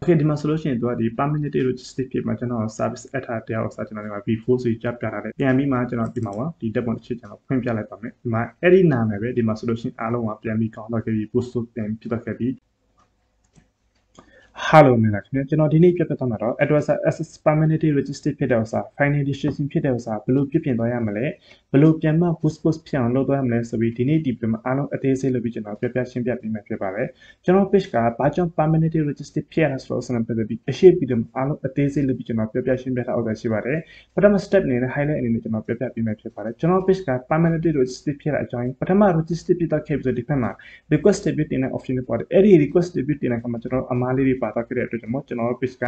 Okay ဒီမှာဆိုလို့ရှိရင်သူကဒီ permanent logistic ဖြစ်မှာကျွန်တော် service add တရားကိုစကျွန်တော်ဒီမှာ before ဆိုကြပြထားတယ်ပြန်ပြီးမှကျွန်တော်ဒီမှာပါဒီတက်ပုံတစ်ချက်ကျွန်တော်ဖွင့်ပြလိုက်ပါမယ်ဒီမှာအဲ့ဒီနာမည်ပဲဒီမှာဆိုလို့ရှိရင်အားလုံးကပြန်ပြီးကောင်းတော့ခဲ့ပြီး post ပြန်ဖြစ်တော့ခဲ့ပြီး Hello မင်္ဂလာခင်ဗျကျွန်တော်ဒီနေ့ပြပြသွားမှာတော့ address access permanently registered ဖြစ်တဲ့ဥစ္စာ final registration ဖြစ်တဲ့ဥစ္စာဘယ်လိုပြပြင်သွားရမလဲဘယ်လိုပြန်မှ postဖြစ်အောင်လုပ်သွားရမလဲဆိုပြီးဒီနေ့ဒီပြင်မှာအားလုံးအသေးစိတ်လုပ်ပြီးကျွန်တော်ပြပြရှင်းပြပေးမှာဖြစ်ပါတယ်ကျွန်တော် page ကဘာကြောင့် permanently registered ဖြစ်ရလဲဆိုတော့ဆက်ပတ်သက်ပြီးအရှိပြီးတော့အားလုံးအသေးစိတ်လုပ်ပြီးကျွန်တော်ပြပြရှင်းပြထားအောင်ရှိပါတယ်ပထမ step အနေနဲ့ highlight အနေနဲ့ကျွန်တော်ပြပြပေးမှာဖြစ်ပါတယ်ကျွန်တော် page က permanently registered ဖြစ်တဲ့အကြောင်းပထမ registered ဖြစ်တော့ခဲ့ပြီးဒီဖက်မှာ request debut တင်တဲ့ option တွေပါတယ်အဲ့ဒီ request debut တင်တဲ့အခါမှာကျွန်တော်အမားလေးတွေပါတော့ခဲ့တဲ့အတွက်ကျွန်တော် page က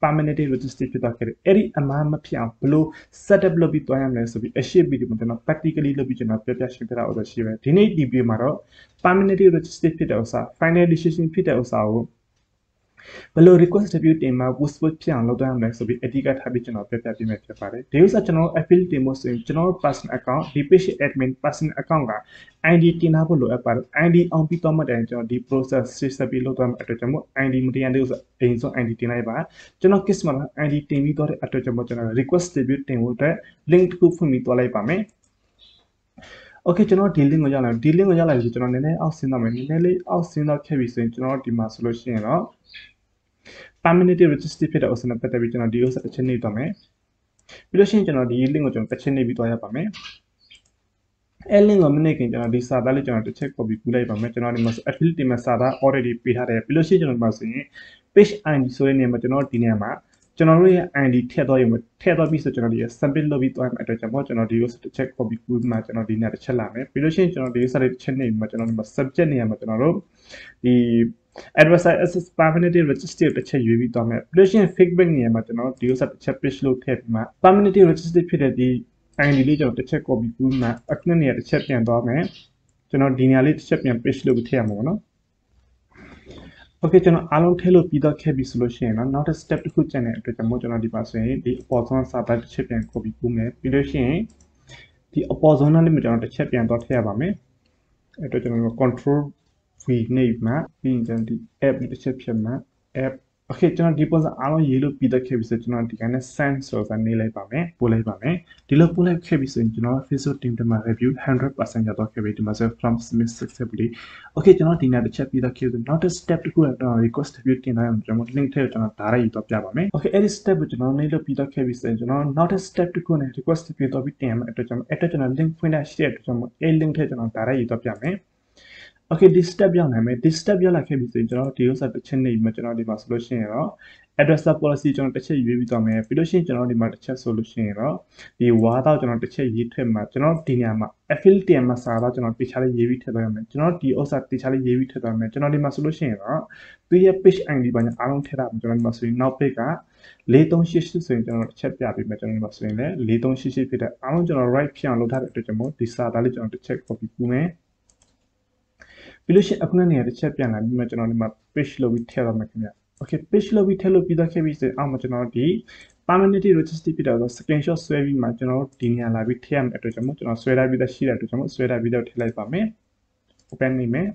permanently registered ဖြစ်တော့ခဲ့တယ်အဲ့ဒီအမားမဖြစ်အောင်ဘလို့ setup လုပ်ပြီးသွားရမလဲဆိုပြီးအရှိဗီဒီယိုမှာကျွန်တော် practically လုပ်ပြီးကျွန်တော်ပြပြရှင်းပြတာအောင်ရှိတယ်ဒီနေ့ဒီဗီဒီယိုမှာတော့ permanently registered ဖြစ်တဲ့ဥစ္စာ final decision ဖြစ်တဲ့ဥစ္စာကိုဘယ်လို request debut တင်မှာ post ဖြစ်အောင်လုပ်သွားရမလဲဆိုပြီးအဓိကထားပြီးကျွန်တော်ပြပြပေးမယ်ဖြစ်ပါတယ်ဒီဥစ္စာကျွန်တော် affiliate တင်ဖို့ဆိုရင်ကျွန်တော် personal account ဒီ page admin personal account က ID တင်ထားဖို့လိုအပ်ပါတယ် ID အောင်ပြီးတော့မှတိုင်ကျွန်တော်ဒီ process ဆက်ပြီးလုပ်သွားမှာအတွက်ကြောင့်မို့ ID မတင်ရတဲ့ဥစ္စာအိမ်ဆုံး ID တင်လိုက်ပါကျွန်တော် case မှာ ID တင်ပြီးတော့တဲ့အတွက်ကြောင့်မို့ကျွန်တော် request debut တင်ဖို့အတွက် link တစ်ခုဖွင့်ပြီးသွားလိုက်ပါမယ်Okay ကျွန်တော်ဒီ link ကိုရောက်လာဒီ link ကိုရောက်လာပြီကျွန်တော်နည်းနည်းအောက်ဆင်းတော့မယ်နည်းနည်းလေးအောက်ဆင်းတော့ခဲ့ပြီဆိုရင်ကျွန်တော်ဒီမှာဆိုလို့ရှိရင်တော့ permanently registered ဖြစ်တဲ့ဥစ္စာနဲ့ပတ်သက်ပြီးကျွန်တော်ဒီဥစ္စာတစ်ချက်နေတော့မယ်ပြီးလို့ရှိရင်ကျွန်တော်ဒီ link ကိုကျွန်တော်တစ်ချက်နေပြီးသွားရပါမယ်အဲ့ link ကိုမနေ့ကကျွန်တော်ဒီစာသားလေးကျွန်တော်တစ်ချက် copy ကူးလိုက်ပါမယ်ကျွန်တော်ဒီမှာ affiliate တင်မဲ့စာသား already ပေးထားတယ်ပြီးလို့ရှိရင်ကျွန်တော်ဒီမှာဆိုရင် page ID ဆိုတဲ့နေရာမှာကျွန်တော်ဒီနေရာမှာကျွန်တော်တို့ရဲ့ ID ထည့်သွားရုံပဲထည့်သွားပြီးဆိုကျွန်တော်ဒီ submit လုပ်ပြီးသွားမှာအတွက်ကျွန်တော်ဒီကိုတစ်ချက် copy ကူးမှကျွန်တော်ဒီနေရာတစ်ချက်လာမယ်ပြီးလို့ရှိရင်ကျွန်တော်ဒီစာလေးတစ်ချက်နေမှာကျွန်တော်ဒီမှာ subject နေရာမှာကျွန်တော်တို့ဒီ address access permanently registered တစ်ချက်ရွေးပြီးသွားမယ်ပြီးလို့ရှိရင် feedback နေရာမှာကျွန်တော်ဒီဥစ္စာတစ်ချက် page လို့ထည့်ပြီးမှ permanently registered ဖြစ်တဲ့ဒီ ID လေးကျွန်တော်တစ်ချက် copy ကူးမှအခုနေရာတစ်ချက်ပြန်သွားမယ်ကျွန်တော်ဒီနေရာလေးတစ်ချက်ပြန် page လို့ထည့်ရမှာပေါ့နော် Okay ကျွန်တော်အားလုံးထည့်လို့ပြီးတော့ခဲ့ပြီဆိုလို့ရှိရင်တော့နောက်တစ် step တစ်ခုကျန်တဲ့အတွက်ကျွန်တော်ဒီပါဆိုရင်ဒီအပေါ်ဆုံးစာသားတစ်ချက်ပြန် copy ကူးမယ်ပြီးလို့ရှိရင်ဒီအပေါ်ဆုံးနဲ့ကျွန်တော်တစ်ချက်ပြန်တော့ထည့်ရပါမယ်အဲ့တော့ကျွန်တော် control v နေမှာပြီးရင်ကျွန်တော်ဒီ app တစ်ချက်ဖြတ်မှာ app Okay ကျွန်တော်ဒီပုံစံအားလုံးရေးလို့ပြီးတော့ခဲ့ပြီဆိုကျွန်တော်ဒီကနေ send ဆိုတာနေလိုက်ပါမယ်ပို့လိုက်ပါမယ်ဒီလိုပို့လိုက်ခဲ့ပြီဆိုရင်ကျွန်တော် Facebook team မှာ review 100% ရတော့ခဲ့ပြီဒီမှာဆို from submit successfully Okay ကျွန်တော်ဒီနေ့တစ်ချက်ပြီးတော့ခဲ့ပြီနောက်တစ် step တစ်ခုကတော့ request review တင်လိုက်အောင်ကျွန်တော် link ထည့်ကျွန်တော်ဒါရိုက်ရေးတော့ပြပါမယ် Okay အဲ့ဒီ step ကိုကျွန်တော်နေလို့ပြီးတော့ခဲ့ပြီဆိုရင်ကျွန်တော်နောက်တစ် step တစ်ခုနဲ့ request review တော့ပြီးတင်ရမယ်အတွက်ကျွန်တော် link ဖွင့်ထားရှိတဲ့အတွက်ကျွန်တော်အဲ့ link ထည့်ကျွန်တော်ဒါရိုက်ရေးတော့ပြမယ် Okay ဒီ step ရောက်နိုင်မယ်ဒီ step ရောက်လာခဲ့ပြီဆိုရင်ကျွန်တော်ဒီဥစ္စာတစ်ချက်နေပြီးကျွန်တော်ဒီမှာဆိုလို့ရှိရင်တော့ address policy ကျွန်တော်တစ်ချက်ရွေးပြီးသွားမယ်ပြီးလို့ရှိရင်ကျွန်တော်ဒီမှာတစ်ချက်ဆိုလို့ရှိရင်တော့ဒီဝါတော့ကျွန်တော်တစ်ချက်ရေးထည့်မှာကျွန်တော်ဒီနေရာမှာ affiliate မှာစာတော့ကျွန်တော်တိကျလေးရေးပြီးထည့်သွားရမယ်ကျွန်တော်ဒီဥစ္စာတိကျလေးရေးပြီးထည့်သွားမယ်ကျွန်တော်ဒီမှာဆိုလို့ရှိရင်တော့သူရဲ့ page ID ဘာညာအားလုံးထည့်တာကျွန်တော်ဒီမှာဆိုရင်နောက် page က4388ဆိုရင်ကျွန်တော်တစ်ချက်ပြပေးမယ်ကျွန်တော်ဒီမှာဆိုရင်လည်း4388ဖြစ်တဲ့အားလုံးကျွန်တော် right ဖြစ်အောင်လုပ်ထားတဲ့အတွက်ကျွန်တော်ဒီစာသားလေးကျွန်တော်တစ်ချက် copy ကူးမယ်ပြီးလို့ရှိရင်အခုနေရာတစ်ချက်ပြန်လာပြီးမှကျွန်တော်ဒီမှာ page လုပ်ပြီးထည့်တော့မယ်ခင်ဗျ Okay page လုပ်ပြီးထည့်လို့ပြီးတော့ခဲ့ပြီဆိုအောင်မှာကျွန်တော်ဒီ permanently registered ဖြစ်တော့ screenshot ဆွဲပြီးမှကျွန်တော်ဒီနေရာလာပြီးထည့်ရမယ့်အတွက်ကျွန်တော်ဆွဲထားပြီးသားရှိတဲ့အတွက်ကျွန်တော်ဆွဲထားပြီးတော့ထည့်လိုက်ပါမယ် open နေမယ်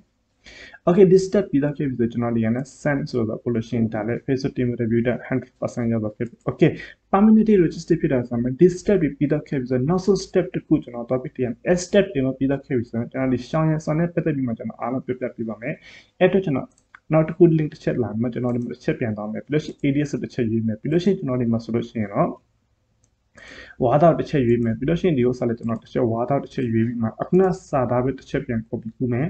Okay this step ပြီးတော့ခဲ့ပြီဆိုကျွန်တော်ဒီကနေ send ဆိုတော့ pollution ဒါလည်း Facebook team review တဲ့ 100% ရောက်တော့ဖြစ် Okay permanently registered ဖြစ်တာဆိုမှ this step ပြီးတော့ခဲ့ပြီဆိုနောက်ဆုံး step တစ်ခုကျွန်တော်တော့ပြီးတယ် S step တင်လို့ပြီးတော့ခဲ့ပြီဆိုကျွန်တော်ဒီရှောင်းရန်စောင်းနဲ့ပတ်သက်ပြီးမှကျွန်တော်အားလုံးပြပြပေးပါမယ်အဲ့တော့ကျွန်တော်နောက်တစ်ခု link တစ်ချက်လာမှကျွန်တော်ဒီမှာတစ်ချက်ပြန်သွားမယ်ပြီးလို့ရှိရင် ADS တစ်ချက်ရေးမယ်ပြီးလို့ရှိရင်ကျွန်တော်ဒီမှာဆိုလို့ရှိရင်တော့ဝါတော့တစ်ချက်ရွေးမယ်ပြီးလို့ရှိရင်ဒီဥစ္စာလည်းကျွန်တော်တစ်ချက်ဝါတော့တစ်ချက်ရွေးပြီးမှအခုနစာသားပဲတစ်ချက်ပြန် copy ကူးမယ်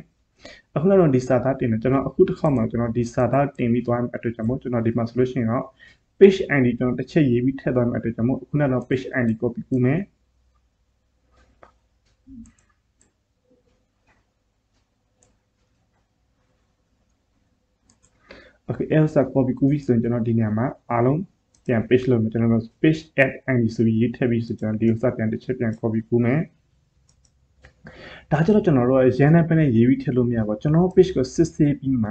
အခုတော့ဒီစာသားတင်တယ်ကျွန်တော်အခုတစ်ခါမှကျွန်တော်ဒီစာသားတင်ပြီးသွားမှအတွက်ကြောင့်မို့ကျွန်တော်ဒီမှာဆိုလို့ရှိရင်တော့ page ID ကျွန်တော်တစ်ချက်ရေးပြီးထည့်သွားမှအတွက်ကြောင့်မို့အခုတော့ page ID copy ကူးမယ်Okay အဲ့ဒါ copy ကူးပြီးဆိုရင်ကျွန်တော်ဒီနေရာမှာအားလုံးပြန် page လုပ်မယ်ကျွန်တော် page add ID ဆိုပြီးရေးထည့်ပြီးဆိုကျွန်တော်ဒီဥစ္စာပြန်တစ်ချက်ပြန် copy ကူးမယ်ဒါကြတော့ကျွန်တော်တို့ရန်တဲ့ဖက်နဲ့ရေးပြီးထည့်လို့မရပါဘူးကျွန်တော် page ကိုစစ်ဆေးပြီးမ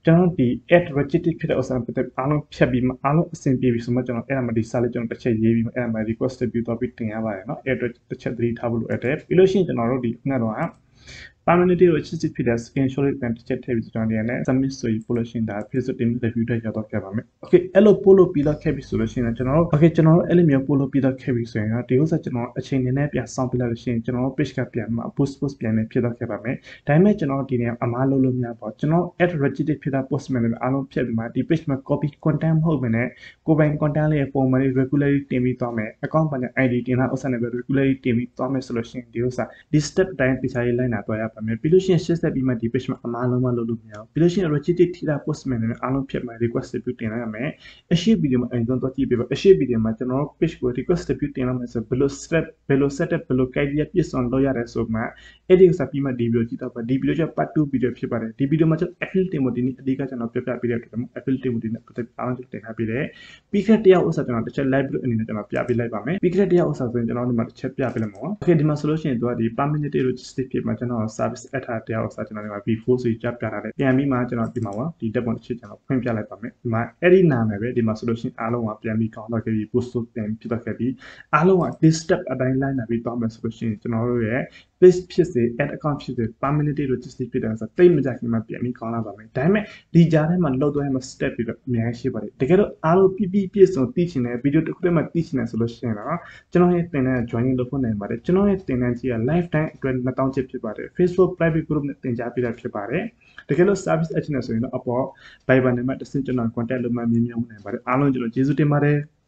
ှကျွန်တော်ဒီ add registered ဖြစ်တဲ့ဥစ္စာပတ်သက်အားလုံးဖြတ်ပြီးမှအားလုံးအဆင်ပြေပြီဆိုမှကျွန်တော်အဲ့ဒါမှဒီစာလေးကျွန်တော်တစ်ချက်ရေးပြီးမှအဲ့ဒါမှ request ပြုတော့ပြီးတင်ရပါတယ်เนาะအဲ့အတွက်တစ်ချက်သတိထားဖို့လိုအပ်တယ်ပြီးလို့ရှိရင်ကျွန်တော်တို့ဒီခုနကတော့ permanent register ဖြစ်တဲ့ screenshot လေးပြန်တစ်ချက်ထည့်ပြီးကျွန်တော်ဒီနဲ့ submit ဆိုပြီးပို့လို့ရှိရင်ဒါ Facebook team review တွေရောက်တော့ခဲ့ပါမယ် okay အဲ့လိုပို့လို့ပြီးတော့ခဲ့ပြီဆိုလို့ရှိရင်ကျွန်တော်တို့ okay ကျွန်တော်တို့အဲ့လိုမျိုးပို့လို့ပြီးတော့ခဲ့ပြီဆိုရင်တော့ဒီဥစ္စာကျွန်တော်အချိန်နဲ့ပြန်စောင့်ပြလိုက်လို့ရှိရင်ကျွန်တော်တို့ page ကပြန်မှာ post ပြန်နေဖြစ်တော့ခဲ့ပါမယ်ဒါပေမဲ့ကျွန်တော်ဒီနေရာအမားလုပ်လို့မရပါဘူးကျွန်တော် add register ဖြစ်တဲ့ post မှာလည်းအားလုံးဖြတ်ပြီးမှဒီ page မှာ copy content မဟုတ်ဘဲနဲ့ကိုယ်ပိုင် content လေးပုံမှန်လေး regularly တင်ပြီးသွားမယ် account ပိုင်း ID တင်တာဥစ္စာနဲ့ပဲ regularly တင်ပြီးသွားမယ်ဆိုလို့ရှိရင်ဒီဥစ္စာဒီ step တိုင်းပြချာရေးလိုက်နာသွားရပါမယ်ပြီးလို့ရှိရင်ရှင်းဆက်ပြီးမှဒီ page မှာအမားလုံးမလုပ်လို့မရဘူးပြီးလို့ရှိရင် register ထိတာ post မှာလည်းအားလုံးဖြတ်မှာ request ပြုတင်လိုက်ရမယ်အရှိ video မှာအရင်ဆုံးတော့ကြည့်ပေးပါအရှိ video မှာကျွန်တော် page ကို request ပြုတင်လိုက်မယ်ဆိုဘယ်လို step ဘယ်လို setup ဘယ်လို criteria ပြည့်စုံလုပ်ရတယ်ဆိုမှအဲ့ဒီဥစ္စာပြီးမှဒီ video ကြည့်တော့ပါဒီ video ကျ part 2 video ဖြစ်ပါတယ်ဒီ video မှာကျွန်တော် affiliate တင်ဖို့ဒီနေ့အဓိကကျွန်တော်ပြပြပေးတဲ့အတွက် affiliate တင်ဖို့ဒီနေ့ပတ်သက်အားလုံးတင်ထားပေးတယ်ပြီးခဲ့တဲ့တရားဥစ္စာကျွန်တော်တစ်ချက် live အနေနဲ့ကျွန်တော်ပြပေးလိုက်ပါမယ်ပြီးခဲ့တဲ့တရားဥစ္စာဆိုရင်ကျွန်တော်ဒီမှာတစ်ချက်ပြပေးလိုက်မှာပါ okay ဒီမှာဆိုလို့ရှိရင်သူကဒီ permanent register ဖြစ်မှာကျွန်တော် service အထားတရားဥစ္စာကျွန်တော်ဒီမှာ before ဆိုကြပြထားတယ်ပြန်ပြီးမှကျွန်တော်ဒီမှာပါဒီတက်ပုံတစ်ချက်ကျွန်တော်ဖွင့်ပြလိုက်ပါမယ်ဒီမှာအဲ့ဒီနာမည်ပဲဒီမှာဆိုလို့ရှိရင်အားလုံးကပြန်ပြီးကောင်းတော့ခဲ့ပြီး post ပြန်ဖြစ်တော့ခဲ့ပြီးအားလုံးကဒီ step အတိုင်းလိုက်နာပြီးသွားမယ်ဆိုလို့ရှိရင်ကျွန်တော်တို့ရဲ့ page ဖြစ်စေ add account ဖြစ်စေ permanent register ဖြစ်တယ်ဆိုတော့တိတ်မကြခင်မှာပြန်ပြီးကောင်းလာပါမယ်ဒါပေမဲ့ဒီကြားထဲမှာလောက်သွားရင် step ပြီးတော့အများကြီးရှိပါတယ်တကယ်တော့အားလုံးပြည့်စုံသိချင်တဲ့ video တစ်ခုတည်းမှာသိချင်တယ်ဆိုလို့ရှိရင်တော့ကျွန်တော်ရဲ့သင်တန်း joining လုပ်ဖို့နိုင်ပါတယ်ကျွန်တော်ရဲ့သင်တန်းကြီးက lifetime အတွက်2000ကျပ်ဖြစ်ပါတယ် Facebook private group နဲ့သင်ကြားပေးတာဖြစ်ပါတယ်တကယ်လို့ service action နဲ့ဆိုရင်တော့အပေါ် Viber နဲ့မှတစ်ဆင့်ကျွန်တော် contact လုပ်မှမြင်မြင်နိုင်ပါတယ်အားလုံးကျွန်တော်ကျေးဇူးတင်ပါတယ်